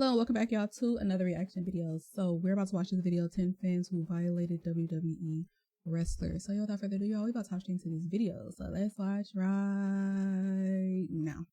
Hello, welcome back, y'all, to another reaction video. So we're about to watch this video, 10 fans who violated WWE wrestlers. So without further ado, y'all, we about to hop into this video. So let's watch right now.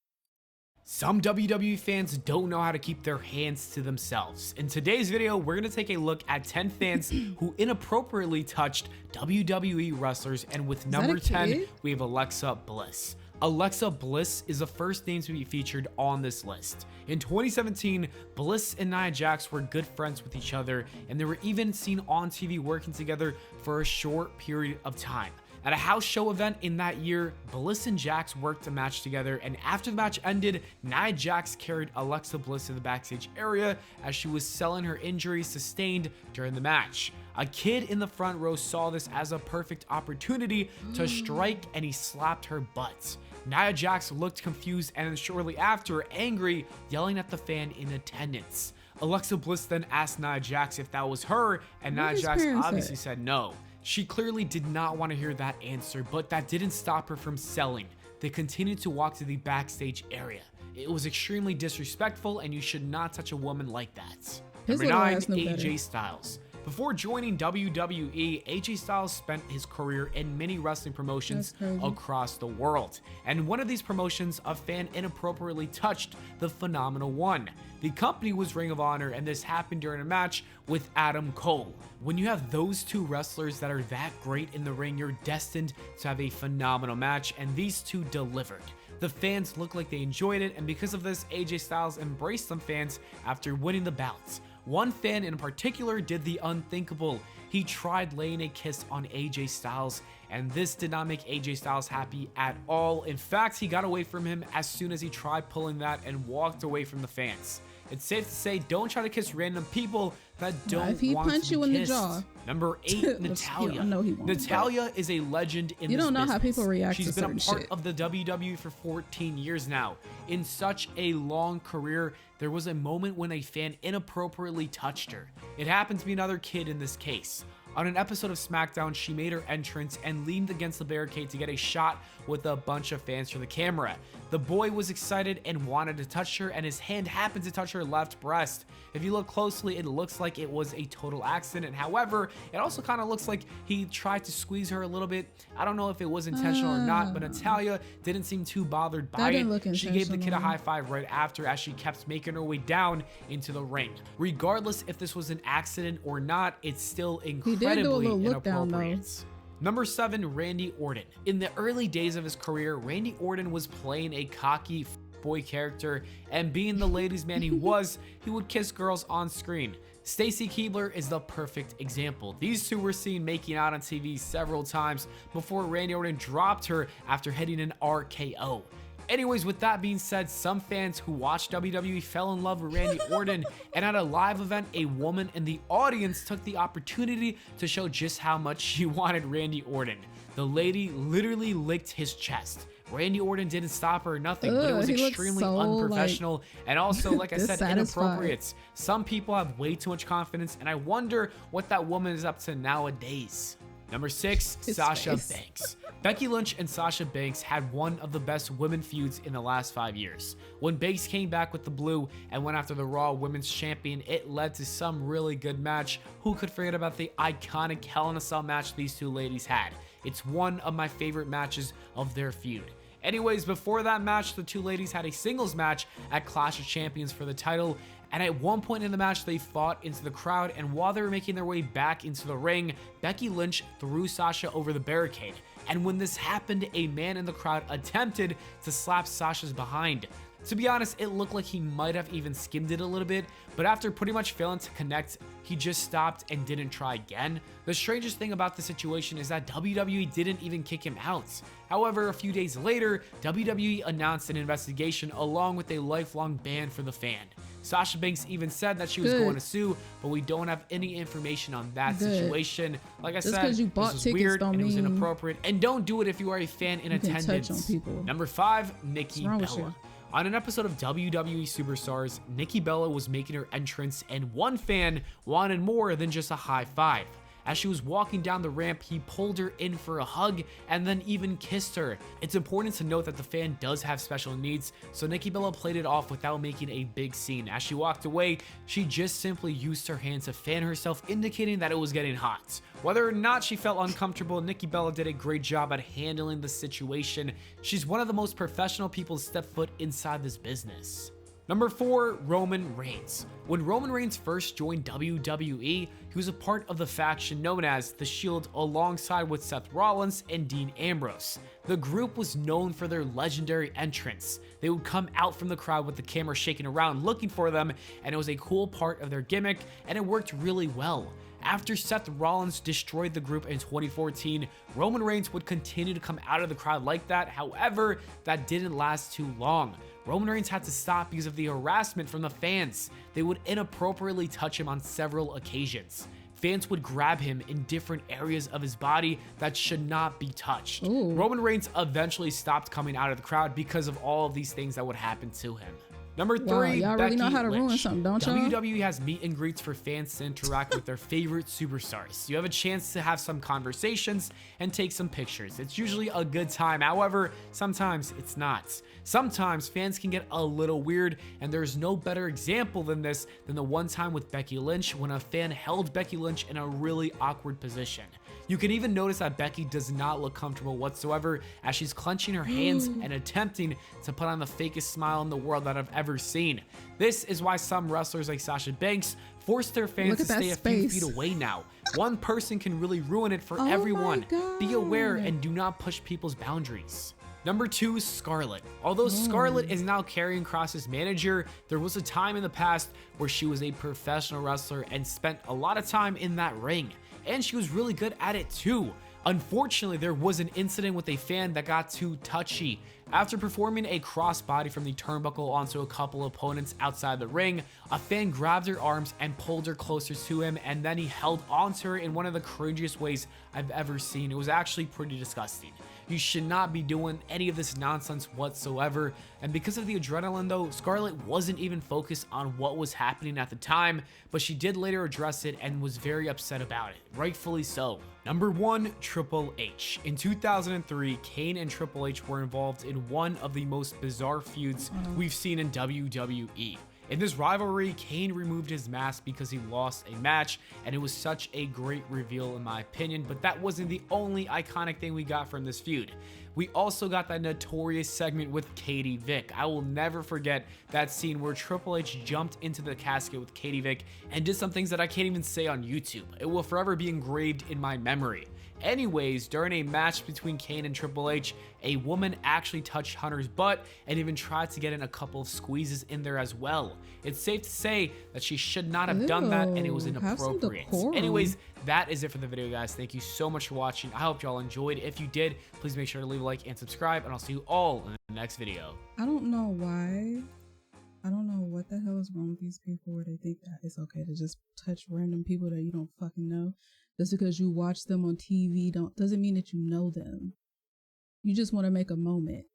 Some WWE fans don't know how to keep their hands to themselves. In today's video, we're going to take a look at 10 fans who inappropriately touched WWE wrestlers, and with number 10, we have Alexa Bliss. Alexa Bliss is the first name to be featured on this list. In 2017, Bliss and Nia Jax were good friends with each other, and they were even seen on TV working together for a short period of time. At a house show event in that year, Bliss and Jax worked a match together, and after the match ended, Nia Jax carried Alexa Bliss to the backstage area as she was selling her injuries sustained during the match. A kid in the front row saw this as a perfect opportunity to strike, and he slapped her butt. Nia Jax looked confused and then shortly after angry, yelling at the fan in attendance. Alexa Bliss then asked Nia Jax if that was her, and Nia Jax obviously said no. She clearly did not want to hear that answer, but that didn't stop her from selling. They continued to walk to the backstage area. It was extremely disrespectful, and you should not touch a woman like that. Number 9, AJ Styles. Before joining WWE, AJ Styles spent his career in many wrestling promotions across the world. And one of these promotions, a fan inappropriately touched the Phenomenal One. The company was Ring of Honor, and this happened during a match with Adam Cole. When you have those two wrestlers that are that great in the ring, you're destined to have a phenomenal match, and these two delivered. The fans looked like they enjoyed it, and because of this, AJ Styles embraced some fans after winning the bouts. One fan in particular did the unthinkable. He tried laying a kiss on AJ Styles, and this did not make AJ Styles happy at all. In fact, he got away from him as soon as he tried pulling that and walked away from the fans. It's safe to say, don't try to kiss random people that don't if he want punch to you be in kissed. the jaw. Number 8, Natalya. Natalya is a legend in this business. You don't know how people react to certain shit. She's been a part of the WWE for 14 years now. In such a long career, there was a moment when a fan inappropriately touched her. It happened to be another kid in this case. On an episode of SmackDown, she made her entrance and leaned against the barricade to get a shot with a bunch of fans for the camera. The boy was excited and wanted to touch her, and his hand happened to touch her left breast. If you look closely, it looks like it was a total accident. However, it also kind of looks like he tried to squeeze her a little bit. I don't know if it was intentional or not, but Natalya didn't seem too bothered by it. She gave the kid a high five right after as she kept making her way down into the ring. Regardless if this was an accident or not, it's still incredibly inappropriate. Number 7, Randy Orton. In the early days of his career, Randy Orton was playing a cocky boy character, and being the ladies' man he was, he would kiss girls on screen. Stacy Keibler is the perfect example. These two were seen making out on TV several times before Randy Orton dropped her after hitting an RKO. Anyways, with that being said, some fans who watched WWE fell in love with Randy Orton, and at a live event, a woman in the audience took the opportunity to show just how much she wanted Randy Orton. The lady literally licked his chest. Randy Orton didn't stop her or nothing, but it was extremely unprofessional and also, like I said, inappropriate. Some people have way too much confidence, and I wonder what that woman is up to nowadays. Number 6, Sasha Banks. Becky Lynch and Sasha Banks had one of the best women feuds in the last 5 years. When Banks came back with the blue and went after the Raw Women's Champion, it led to some really good match. Who could forget about the iconic Hell in a Cell match these two ladies had? It's one of my favorite matches of their feud. Anyways, before that match, the two ladies had a singles match at Clash of Champions for the title, and at one point in the match, they fought into the crowd, and while they were making their way back into the ring, Becky Lynch threw Sasha over the barricade. And when this happened, a man in the crowd attempted to slap Sasha's behind. To be honest, it looked like he might have even skimmed it a little bit, but after pretty much failing to connect, he just stopped and didn't try again. The strangest thing about the situation is that WWE didn't even kick him out. However, a few days later, WWE announced an investigation along with a lifelong ban for the fan. Sasha Banks even said that she was going to sue, but we don't have any information on that situation. Like I said, this was weird and it was inappropriate, and don't do it if you are a fan in attendance. Number 5, Nikki Bella. On an episode of WWE Superstars, Nikki Bella was making her entrance, and one fan wanted more than just a high five. As she was walking down the ramp, he pulled her in for a hug and then even kissed her. It's important to note that the fan does have special needs, so Nikki Bella played it off without making a big scene. As she walked away, she just simply used her hand to fan herself, indicating that it was getting hot. Whether or not she felt uncomfortable, Nikki Bella did a great job at handling the situation. She's one of the most professional people to step foot inside this business. Number 4, Roman Reigns. When Roman Reigns first joined WWE, he was a part of the faction known as The Shield alongside with Seth Rollins and Dean Ambrose. The group was known for their legendary entrance. They would come out from the crowd with the camera shaking around looking for them, and it was a cool part of their gimmick, and it worked really well. After Seth Rollins destroyed the group in 2014, Roman Reigns would continue to come out of the crowd like that. However, that didn't last too long. Roman Reigns had to stop because of the harassment from the fans. They would inappropriately touch him on several occasions. Fans would grab him in different areas of his body that should not be touched. Ooh. Roman Reigns eventually stopped coming out of the crowd because of all of these things that would happen to him. Number 3, wow, y'all really know how to ruin Lynch. something, don't y'all? WWE has meet and greets for fans to interact with their favorite superstars. You have a chance to have some conversations and take some pictures. It's usually a good time. However, sometimes it's not. Sometimes fans can get a little weird, and there's no better example than this than the one time with Becky Lynch when a fan held Becky Lynch in a really awkward position. You can even notice that Becky does not look comfortable whatsoever as she's clenching her hands and attempting to put on the fakest smile in the world that I've ever seen. This is why some wrestlers like Sasha Banks force their fans to stay a few feet away now. One person can really ruin it for everyone. Be aware and do not push people's boundaries. Number 2, Scarlett. Although Scarlett is now Karrion Kross's manager, there was a time in the past where she was a professional wrestler and spent a lot of time in that ring. And she was really good at it too. Unfortunately, there was an incident with a fan that got too touchy. After performing a crossbody from the turnbuckle onto a couple opponents outside the ring, a fan grabbed her arms and pulled her closer to him, and then he held onto her in one of the cringiest ways I've ever seen. It was actually pretty disgusting. You should not be doing any of this nonsense whatsoever. And because of the adrenaline though, Scarlett wasn't even focused on what was happening at the time, but she did later address it and was very upset about it, rightfully so. Number 1, Triple H. In 2003, Kane and Triple H were involved in one of the most bizarre feuds we've seen in WWE. In this rivalry, Kane removed his mask because he lost a match, and it was such a great reveal in my opinion, but that wasn't the only iconic thing we got from this feud. We also got that notorious segment with Katie Vick. I will never forget that scene where Triple H jumped into the casket with Katie Vick and did some things that I can't even say on YouTube. It will forever be engraved in my memory. Anyways, during a match between Kane and Triple H, a woman actually touched Hunter's butt and even tried to get in a couple of squeezes in there as well. It's safe to say that she should not have done that, and it was inappropriate. Anyways, that is it for the video, guys. Thank you so much for watching. I hope y'all enjoyed. If you did, please make sure to leave a like and subscribe, and I'll see you all in the next video. I don't know why. I don't know what the hell is wrong with these people where they think that it's okay to just touch random people that you don't fucking know. Just because you watch them on TV doesn't mean that you know them. You just want to make a moment.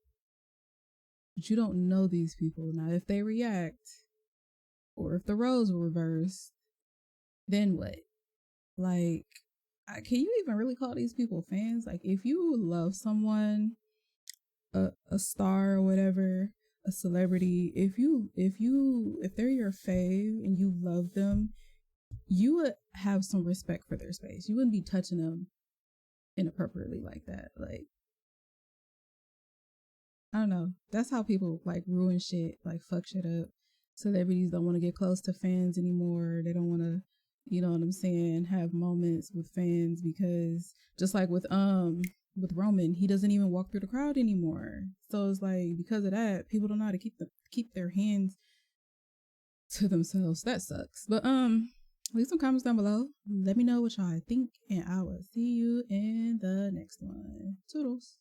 But you don't know these people. Now, if they react, or if the roles were reversed, then what? Like, can you even really call these people fans? Like, if you love someone, a star or whatever, a celebrity, if they're your fave and you love them, you would have some respect for their space. You wouldn't be touching them inappropriately like that. Like, I don't know. That's how people like ruin shit, like fuck shit up. Celebrities don't want to get close to fans anymore. They don't want to, you know what I'm saying, have moments with fans because just like with Roman, he doesn't even walk through the crowd anymore. So it's like because of that, people don't know how to keep their hands to themselves. That sucks. But leave some comments down below. Let me know what y'all think, and I will see you in the next one. Toodles.